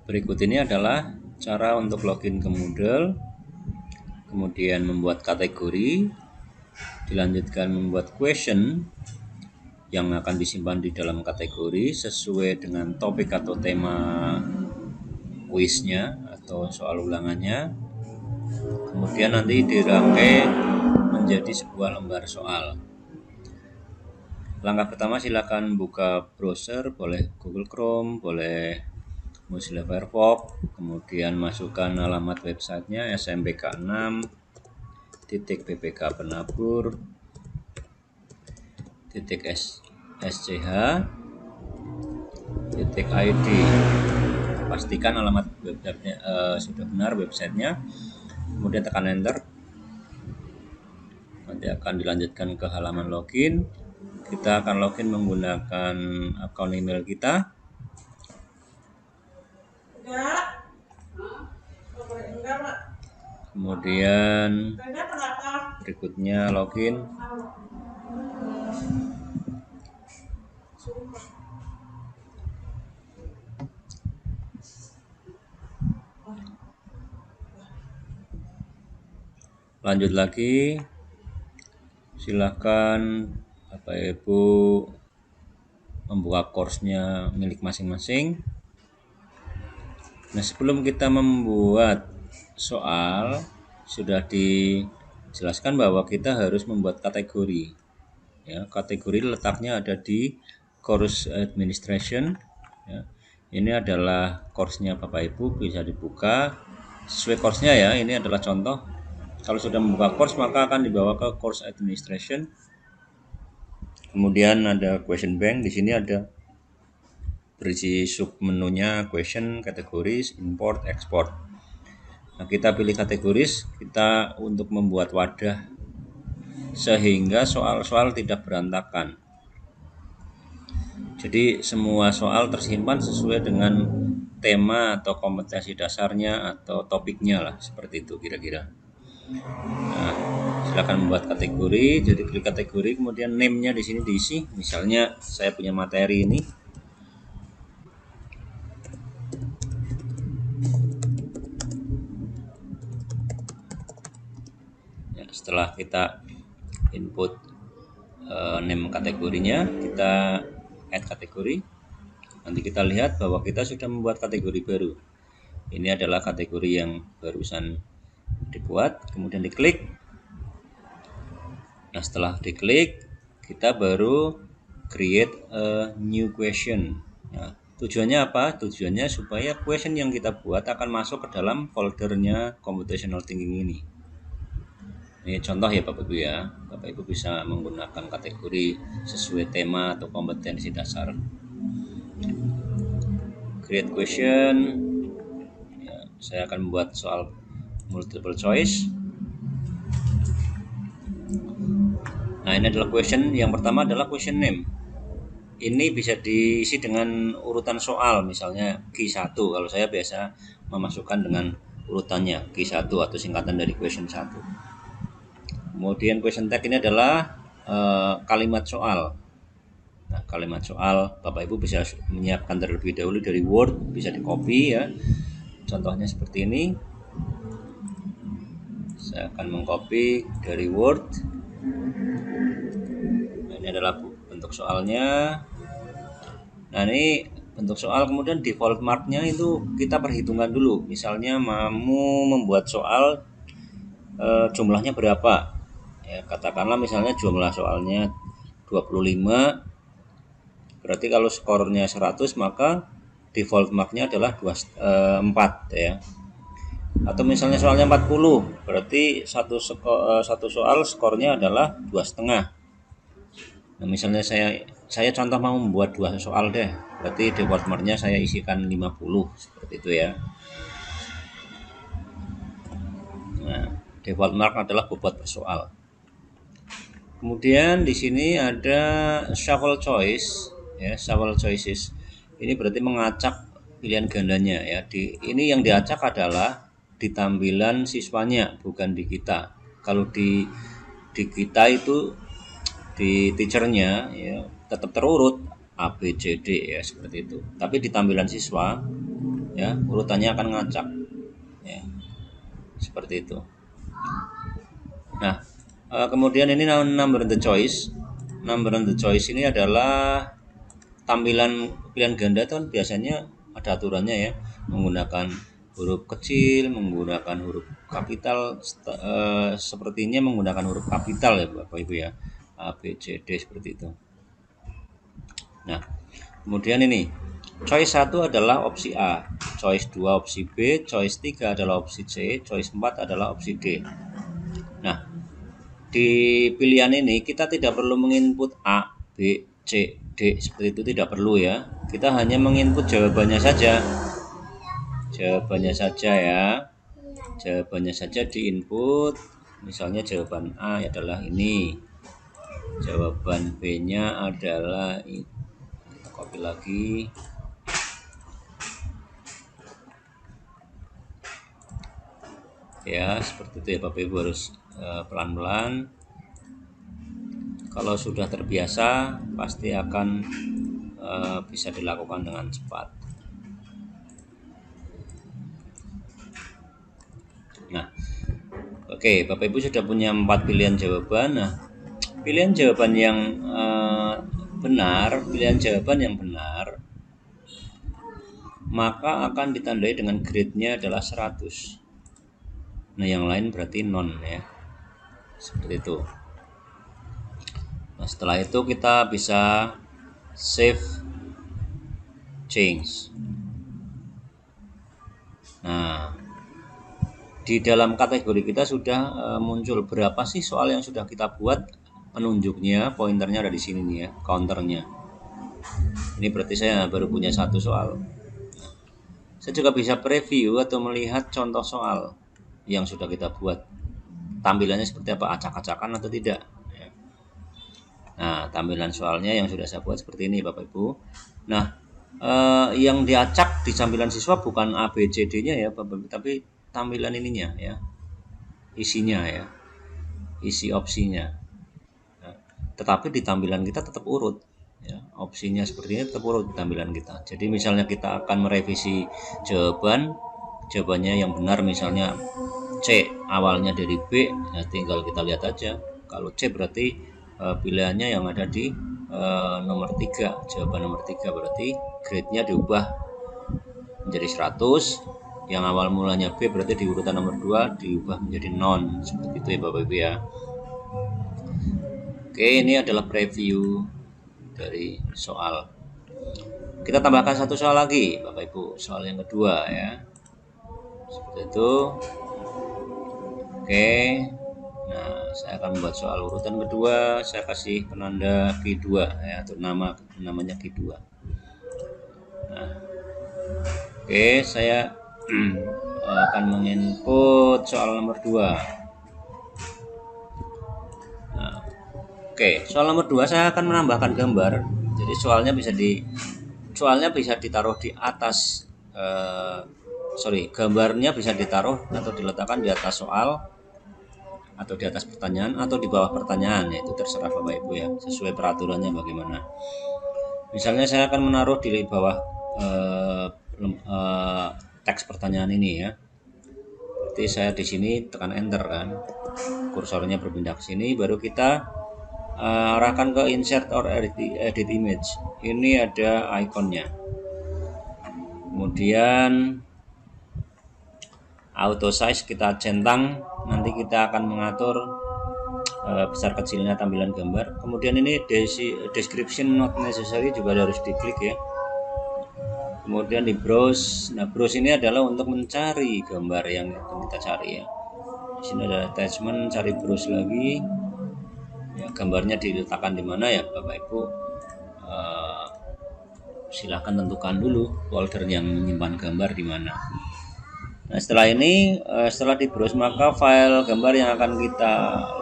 Berikut ini adalah cara untuk login ke Moodle, kemudian membuat kategori, dilanjutkan membuat question yang akan disimpan di dalam kategori sesuai dengan topik atau tema kuisnya atau soal ulangannya. Kemudian nanti dirangkai menjadi sebuah lembar soal. Langkah pertama silakan buka browser, boleh Google Chrome, boleh Mozilla Firefox, kemudian masukkan alamat websitenya smpk6.ppk.penabur.sch.id. Pastikan alamat websitenya sudah benar websitenya, kemudian tekan enter. Nanti akan dilanjutkan ke halaman login. Kita akan login menggunakan akun email kita. Kemudian berikutnya login. Lanjut lagi. Silahkan Bapak Ibu membuka course-nya milik masing-masing. Nah, sebelum kita membuat soal, sudah dijelaskan bahwa kita harus membuat kategori. Ya, kategori letaknya ada di course administration. Ya. Ini adalah course-nya Bapak Ibu, bisa dibuka sesuai course-nya ya. Ini adalah contoh. Kalau sudah membuka course maka akan dibawa ke course administration. Kemudian ada question bank. Di sini ada berisi sub menunya question, kategoris, import, export. Nah, kita pilih kategoris, kita untuk membuat wadah sehingga soal-soal tidak berantakan. Jadi semua soal tersimpan sesuai dengan tema atau kompetensi dasarnya atau topiknya lah, seperti itu kira-kira. Nah, silakan membuat kategori. Jadi pilih kategori, kemudian name-nya di sini diisi. Misalnya saya punya materi ini. Ya, setelah kita input name kategorinya, kita add kategori. Nanti kita lihat bahwa kita sudah membuat kategori baru. Ini adalah kategori yang barusan dibuat, kemudian diklik. Nah, setelah diklik, kita baru create a new question. Nah, tujuannya apa? Tujuannya supaya question yang kita buat akan masuk ke dalam foldernya computational thinking ini. Ini contoh ya Bapak Ibu ya. Bapak Ibu bisa menggunakan kategori sesuai tema atau kompetensi dasar. Create question. Ya, saya akan membuat soal multiple choice. Nah, ini adalah question. Yang pertama adalah question name. Ini bisa diisi dengan urutan soal, misalnya Q1. Kalau saya biasa memasukkan dengan urutannya Q1 atau singkatan dari question 1. Kemudian question tag ini adalah kalimat soal. Nah, kalimat soal Bapak Ibu bisa menyiapkan terlebih dahulu dari Word, bisa di copy ya. Contohnya seperti ini. Saya akan mengcopy dari Word. Nah, ini adalah bentuk soalnya. Nah, ini bentuk soal, kemudian default marknya itu kita perhitungkan dulu. Misalnya mau membuat soal jumlahnya berapa. Ya, katakanlah misalnya jumlah soalnya 25. Berarti kalau skornya 100 maka default marknya adalah 4 ya. Atau misalnya soalnya 40, berarti satu soal skornya adalah 2,5. Nah, misalnya saya contoh mau membuat 2 soal deh, berarti default marknya saya isikan 50 seperti itu ya. Nah, default mark adalah bobot per soal. Kemudian di sini ada shuffle choice ya, shuffle choices. Ini berarti mengacak pilihan gandanya ya. Ini yang diacak adalah di tampilan siswanya, bukan di kita. Kalau di kita itu di teachernya ya tetap terurut A B C D ya, seperti itu. Tapi di tampilan siswa ya, urutannya akan ngacak, ya, seperti itu. Nah, kemudian ini number the choice. Number the choice ini adalah tampilan pilihan ganda itu kan biasanya ada aturannya ya, menggunakan huruf kecil, menggunakan huruf kapital, sepertinya menggunakan huruf kapital ya Bapak Ibu ya, A, B, C, D seperti itu. Nah, kemudian ini choice 1 adalah opsi A, choice 2 opsi B, choice 3 adalah opsi C, choice 4 adalah opsi D. Nah, di pilihan ini kita tidak perlu menginput A, B, C, D seperti itu, tidak perlu ya. Kita hanya menginput jawabannya saja. Jawabannya saja ya. Jawabannya saja diinput. Misalnya jawaban A adalah ini. Jawaban B-nya adalah ini. Kita copy lagi. Ya, seperti itu ya Bapak Ibu, harus pelan-pelan. Kalau sudah terbiasa pasti akan bisa dilakukan dengan cepat. Nah, oke, Bapak Ibu sudah punya 4 pilihan jawaban. Nah, pilihan jawaban yang benar, maka akan ditandai dengan grade-nya adalah 100. Nah, yang lain berarti non ya. Seperti itu. Nah, setelah itu kita bisa save change. Nah, di dalam kategori kita sudah muncul berapa sih soal yang sudah kita buat, penunjuknya, pointernya ada di sini nih ya, counternya. Ini berarti saya baru punya 1 soal. Saya juga bisa preview atau melihat contoh soal yang sudah kita buat. Tampilannya seperti apa, acak-acakan atau tidak. Nah, tampilan soalnya yang sudah saya buat seperti ini Bapak Ibu. Nah, yang diacak di tampilan siswa bukan A, B, C, D-nya ya Bapak Ibu, tapi tampilan ininya ya, isinya ya, isi opsinya. Nah, tetapi di tampilan kita tetap urut ya, opsinya seperti ini tetap urut di tampilan kita. Jadi misalnya kita akan merevisi jawabannya yang benar, misalnya C awalnya dari B, ya tinggal kita lihat aja. Kalau C berarti pilihannya yang ada di nomor 3, jawaban nomor 3, berarti grade-nya diubah menjadi 100. Yang awal mulanya B berarti di urutan nomor 2 diubah menjadi non, seperti itu ya Bapak Ibu ya. Oke, ini adalah preview dari soal. Kita tambahkan 1 soal lagi Bapak Ibu, soal yang kedua ya, seperti itu. Oke, nah saya akan membuat soal urutan kedua. Saya kasih penanda Q2 ya, atau namanya Q2. Nah, oke, saya akan menginput soal nomor 2. Nah, oke, soal nomor 2 saya akan menambahkan gambar. Jadi soalnya bisa ditaruh di atas, gambarnya bisa ditaruh atau diletakkan di atas soal, atau di atas pertanyaan, atau di bawah pertanyaan, ya itu terserah Bapak Ibu ya, sesuai peraturannya bagaimana. Misalnya saya akan menaruh di bawah teks pertanyaan ini ya. Berarti saya di sini tekan enter kan, kursornya berpindah ke sini, baru kita arahkan ke insert or edit image. Ini ada ikonnya. Kemudian auto size kita centang, nanti kita akan mengatur besar kecilnya tampilan gambar. Kemudian ini description not necessary juga harus diklik ya. Kemudian di browse. Nah, browse ini adalah untuk mencari gambar yang akan kita cari ya. Di sini ada attachment, cari browse lagi. Ya, gambarnya diletakkan di mana ya Bapak Ibu? Silahkan tentukan dulu folder yang menyimpan gambar di mana. Nah, setelah ini, setelah di browse, maka file gambar yang akan kita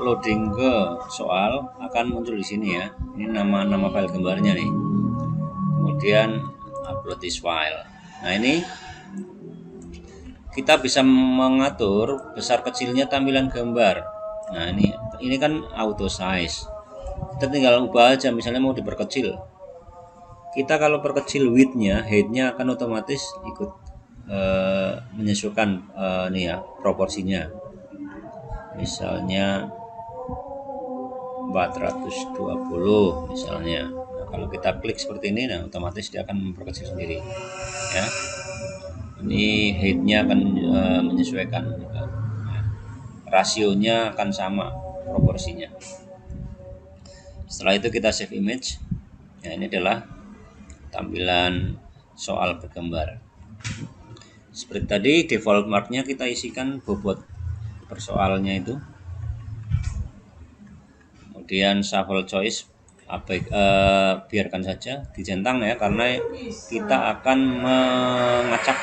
loading ke soal akan muncul di sini ya. Ini nama file gambarnya nih. Kemudian upload this file. Nah, ini kita bisa mengatur besar kecilnya tampilan gambar. Nah, ini kan auto size. Kita tinggal ubah aja, misalnya mau diperkecil. Kita kalau perkecil width-nya, height-nya akan otomatis ikut menyesuaikan nih ya proporsinya. Misalnya 420 misalnya. Nah, kalau kita klik seperti ini, nah otomatis dia akan memperkecil sendiri ya. Ini heightnya akan menyesuaikan juga. Nah, rasionya akan sama proporsinya. Setelah itu kita save image. Ya, ini adalah tampilan soal bergambar. Seperti tadi, default marknya kita isikan bobot persoalnya itu. Kemudian shuffle choice biarkan saja dicentang ya, karena kita akan mengacak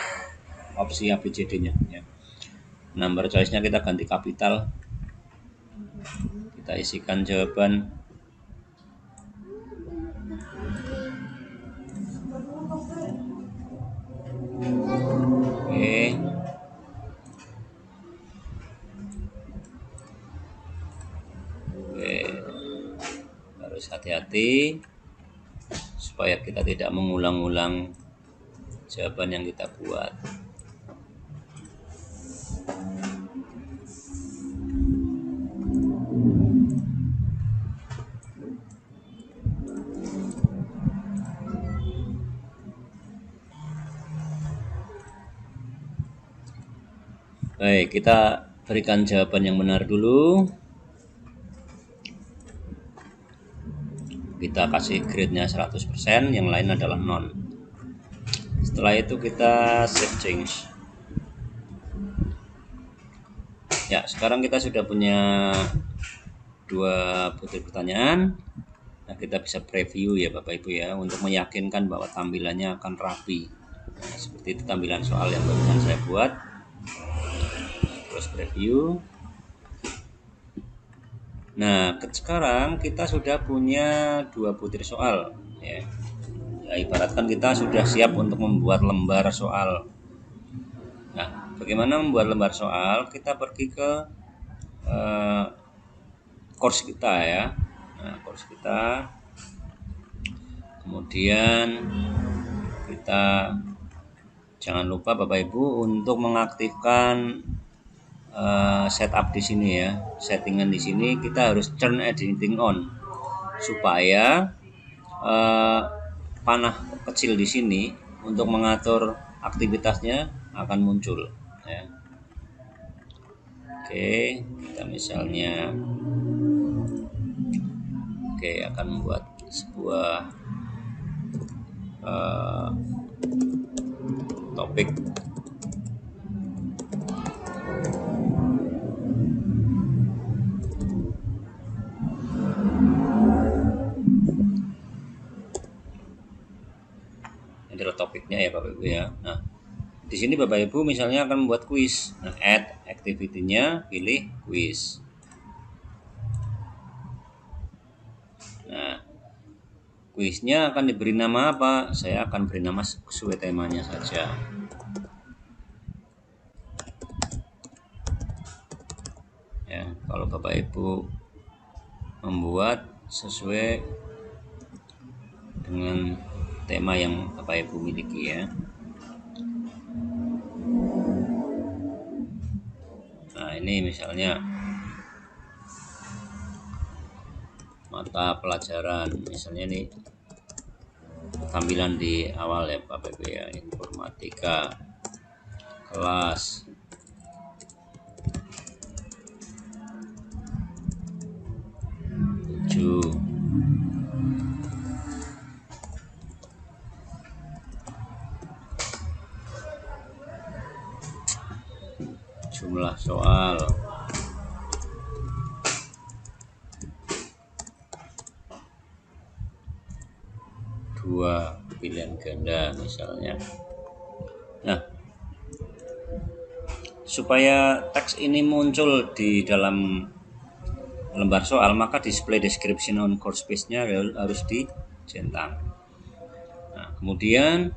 opsi ABCD-nya ya. Number choice-nya kita ganti kapital. Kita isikan jawaban. Oke. Oke. Harus hati-hati supaya kita tidak mengulang-ulang jawaban yang kita buat. Baik, kita berikan jawaban yang benar dulu. Kita kasih grade-nya 100%, yang lain adalah non. Setelah itu kita save change. Ya, sekarang kita sudah punya 2 butir pertanyaan. Nah, kita bisa preview ya Bapak Ibu ya, untuk meyakinkan bahwa tampilannya akan rapi. Nah, seperti itu tampilan soal yang barusan saya buat. Terus preview. Nah, sekarang kita sudah punya 2 butir soal ya. Ya, ibaratkan kita sudah siap untuk membuat lembar soal. Nah, bagaimana membuat lembar soal? Kita pergi ke course kita ya. Nah, course kita. Kemudian kita jangan lupa Bapak Ibu untuk mengaktifkan setup di sini ya. Settingan di sini kita harus turn editing on supaya panah kecil di sini untuk mengatur aktivitasnya akan muncul ya. Oke, kita misalnya akan membuat sebuah topik. Ini adalah topiknya ya Bapak Ibu ya. Nah, di sini Bapak Ibu misalnya akan membuat kuis. Nah, add activity-nya, pilih kuis. Nah, kuisnya akan diberi nama apa? Saya akan beri nama sesuai temanya saja. Ya, kalau Bapak Ibu membuat sesuai dengan tema yang Bapak Ibu miliki ya. Nah, ini misalnya mata pelajaran, misalnya ini tampilan di awal ya Bapak Ibu ya, informatika kelas 7. Jumlah soal 2 pilihan ganda misalnya. Nah, supaya teks ini muncul di dalam lembar soal, maka display description on course page-nya harus dicentang. Nah, kemudian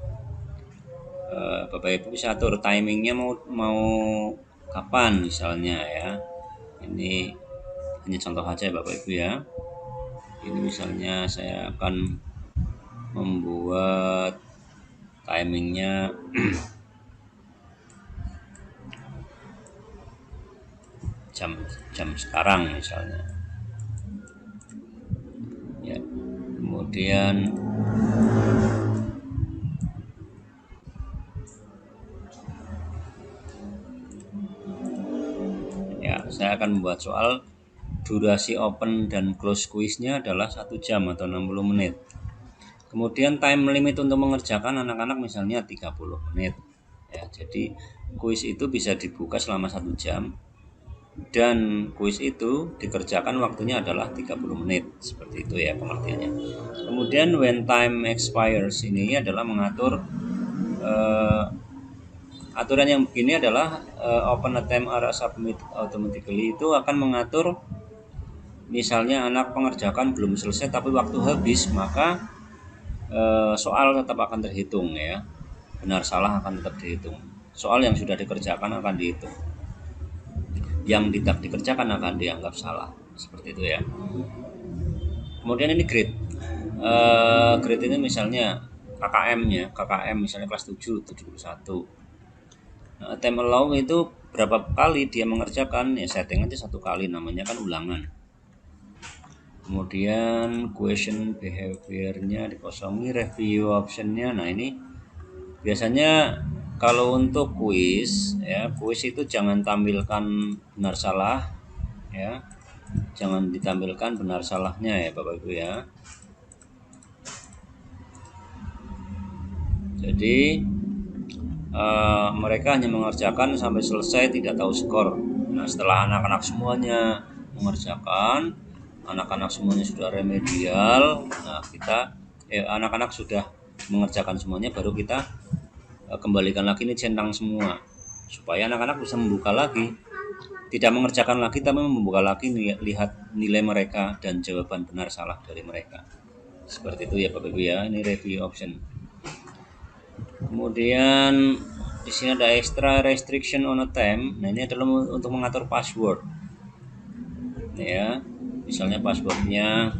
Bapak Ibu bisa atur timingnya mau kapan misalnya ya. Ini hanya contoh aja Bapak Ibu ya. Ini misalnya saya akan membuat timingnya jam sekarang misalnya. Ya. Kemudian ya, saya akan membuat soal durasi open dan close kuisnya adalah 1 jam atau 60 menit. Kemudian time limit untuk mengerjakan anak-anak misalnya 30 menit. Ya, jadi kuis itu bisa dibuka selama 1 jam dan kuis itu dikerjakan waktunya adalah 30 menit. Seperti itu ya pengertiannya. Kemudian when time expires ini adalah mengatur aturan yang begini adalah open attempt are submit automatically, itu akan mengatur misalnya anak pengerjakan belum selesai tapi waktu habis, maka soal tetap akan terhitung ya. Benar salah akan tetap dihitung. Soal yang sudah dikerjakan akan dihitung. Yang tidak dikerjakan akan dianggap salah. Seperti itu ya. Kemudian ini grade. Grade ini misalnya KKM-nya, KKM misalnya kelas 7, 71. Nah, time allow itu berapa kali dia mengerjakan, ya setting aja 1 kali, namanya kan ulangan. Kemudian question behavior-nya dikosongi, review option-nya. Nah, ini biasanya kalau untuk kuis ya, kuis itu jangan tampilkan benar salah ya. Jangan ditampilkan benar salahnya ya Bapak Ibu ya. Jadi mereka hanya mengerjakan sampai selesai, tidak tahu skor. Nah, setelah anak-anak semuanya mengerjakan, anak-anak semuanya sudah remedial, nah kita anak-anak sudah mengerjakan semuanya, baru kita kembalikan lagi ini centang semua supaya anak-anak bisa membuka lagi, tidak mengerjakan lagi tapi membuka lagi, lihat nilai mereka dan jawaban benar salah dari mereka. Seperti itu ya Bapak Ibu ya. Ini review option. Kemudian di sini ada extra restriction on a time. Nah, ini adalah untuk mengatur password. Ya, misalnya passwordnya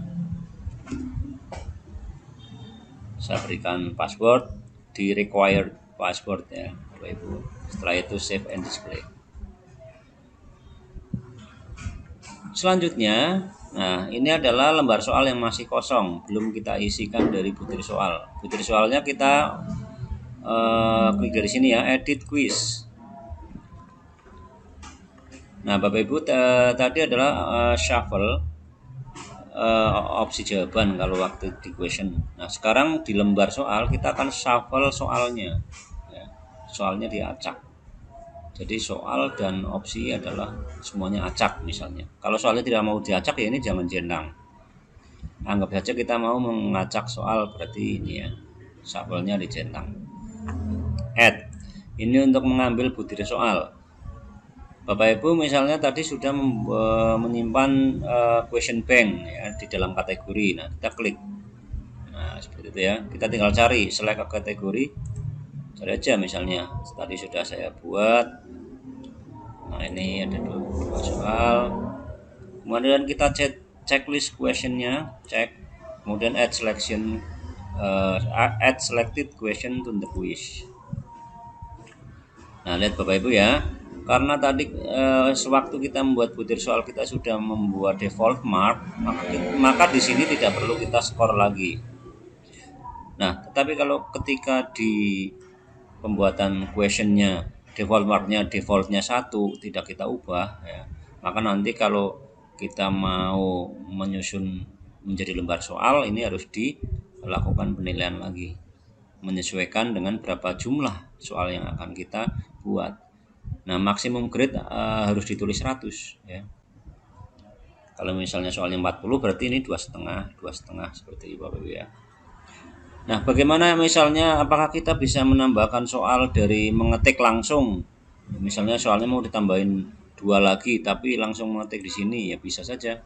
saya berikan password di required password ya, Bapak Ibu. Setelah itu save and display. Selanjutnya, nah ini adalah lembar soal yang masih kosong, belum kita isikan dari butir soal. Butir soalnya kita klik dari sini ya, edit quiz. Nah Bapak Ibu, tadi adalah shuffle opsi jawaban kalau waktu di question. Nah sekarang di lembar soal kita akan shuffle soalnya ya, soalnya diacak. Jadi soal dan opsi adalah semuanya acak misalnya. Kalau soalnya tidak mau diacak ya ini jangan centang. Anggap saja kita mau mengacak soal, berarti ini ya, shuffle-nya dicentang. Add. Ini untuk mengambil butir soal. Bapak Ibu misalnya tadi sudah menyimpan question bank ya di dalam kategori. Nah, kita klik. Nah, seperti itu ya. Kita tinggal cari select kategori. Cari aja misalnya. Tadi sudah saya buat. Nah, ini ada dua soal. Kemudian kita checklist questionnya, cek. Kemudian add selected question to the quiz. Nah, lihat Bapak Ibu ya. Karena tadi sewaktu kita membuat butir soal kita sudah membuat default mark, maka di sini tidak perlu kita skor lagi. Nah, tetapi kalau ketika di pembuatan questionnya default marknya defaultnya 1, tidak kita ubah ya, maka nanti kalau kita mau menyusun menjadi lembar soal, ini harus dilakukan penilaian lagi, menyesuaikan dengan berapa jumlah soal yang akan kita buat. Nah, maksimum grade harus ditulis 100 ya. Kalau misalnya soalnya 40 berarti ini 2,5 seperti itu Bapak Ibu ya. Nah, bagaimana misalnya apakah kita bisa menambahkan soal dari mengetik langsung? Misalnya soalnya mau ditambahin 2 lagi tapi langsung mengetik di sini, ya bisa saja.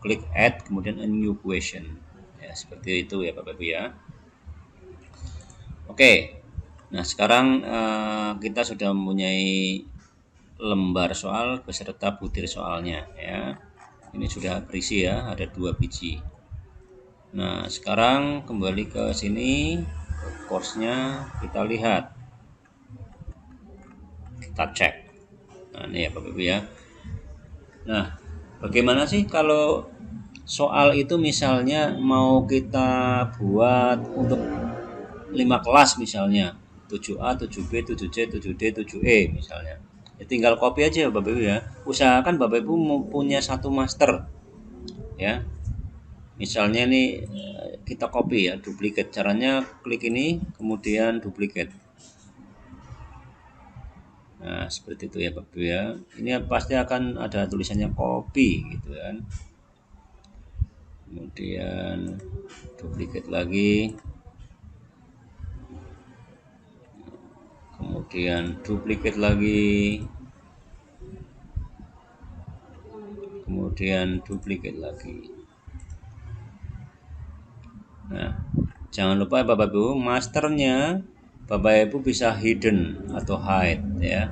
Klik add kemudian a new question. Ya, seperti itu ya Bapak Ibu ya. Oke. Nah, sekarang kita sudah mempunyai lembar soal beserta butir soalnya ya. Ini sudah berisi ya, ada 2 biji. Nah, sekarang kembali ke sini, ke course-nya, kita lihat. Kita cek. Nah, ini ya Bapak Ibu ya. Nah, bagaimana sih kalau soal itu misalnya mau kita buat untuk 5 kelas misalnya, 7A, 7B, 7C, 7D, 7E misalnya. Ya tinggal copy aja ya Bapak Ibu ya. Usahakan Bapak Ibu punya satu master ya. Misalnya nih kita copy ya, duplicate. Caranya klik ini kemudian duplicate. Nah, seperti itu ya Bapak Ibu ya. Ini pasti akan ada tulisannya copy gitu kan. Kemudian duplicate lagi. Kemudian duplicate lagi. Kemudian duplicate lagi. Nah, jangan lupa Bapak Ibu, masternya Bapak Ibu bisa hidden atau hide ya.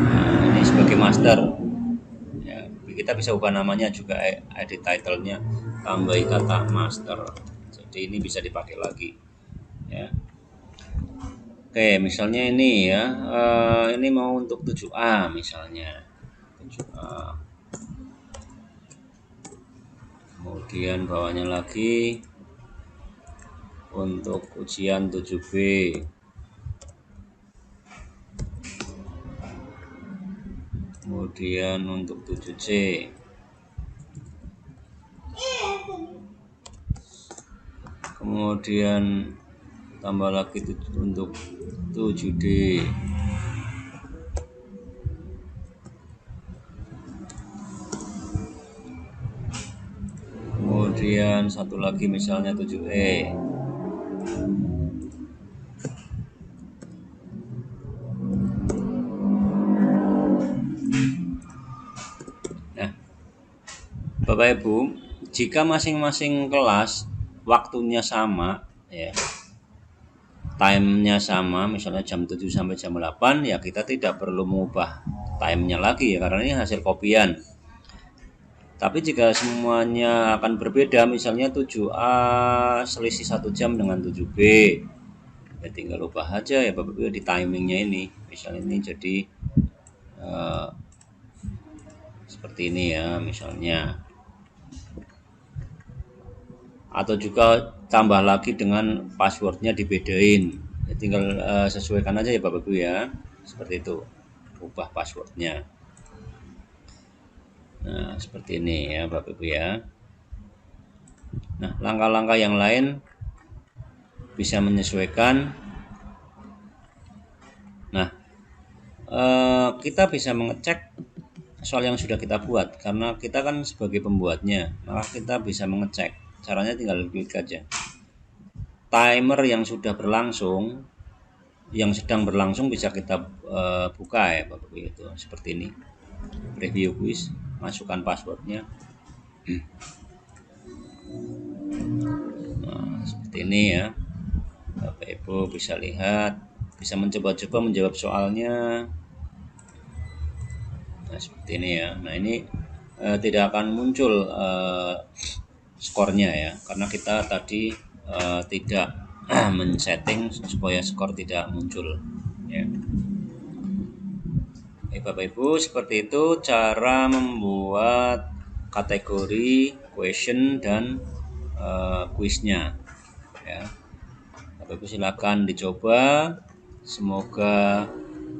Nah, ini sebagai master. Ya, kita bisa ubah namanya juga, edit title-nya, tambahi kata master. Jadi ini bisa dipakai lagi. Ya. Oke, misalnya ini ya, ini mau untuk 7A misalnya. 7A. Kemudian bawahnya lagi untuk ujian 7B. Kemudian untuk 7C. Kemudian tambah lagi untuk 7D. Kemudian satu lagi misalnya 7E. Nah, Bapak Ibu, jika masing-masing kelas waktunya sama ya, time-nya sama, misalnya jam 7 sampai jam 8, ya kita tidak perlu mengubah time-nya lagi ya, karena ini hasil kopian. Tapi jika semuanya akan berbeda, misalnya 7A selisih 1 jam dengan 7B, ya tinggal ubah aja ya Bapak Ibu di timingnya ini. Misalnya ini jadi seperti ini ya misalnya. Atau juga tambah lagi dengan passwordnya dibedain. Ya tinggal sesuaikan aja ya Bapak Ibu ya. Seperti itu. Ubah passwordnya. Nah, seperti ini ya Bapak Ibu ya. Nah, langkah-langkah yang lain bisa menyesuaikan. Nah, kita bisa mengecek soal yang sudah kita buat karena kita kan sebagai pembuatnya, maka kita bisa mengecek. Caranya tinggal klik aja. Timer yang sudah berlangsung, yang sedang berlangsung bisa kita buka ya Bapak Ibu itu seperti ini. Preview quiz, masukkan passwordnya. Nah, seperti ini ya. Bapak Ibu bisa lihat, bisa mencoba-coba menjawab soalnya. Nah, seperti ini ya. Nah, ini tidak akan muncul skornya ya, karena kita tadi tidak men-setting supaya skor tidak muncul ya. Bapak Ibu, seperti itu cara membuat kategori question dan kuisnya ya. Bapak Ibu silakan dicoba, semoga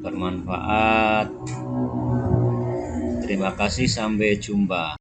bermanfaat. Terima kasih, sampai jumpa.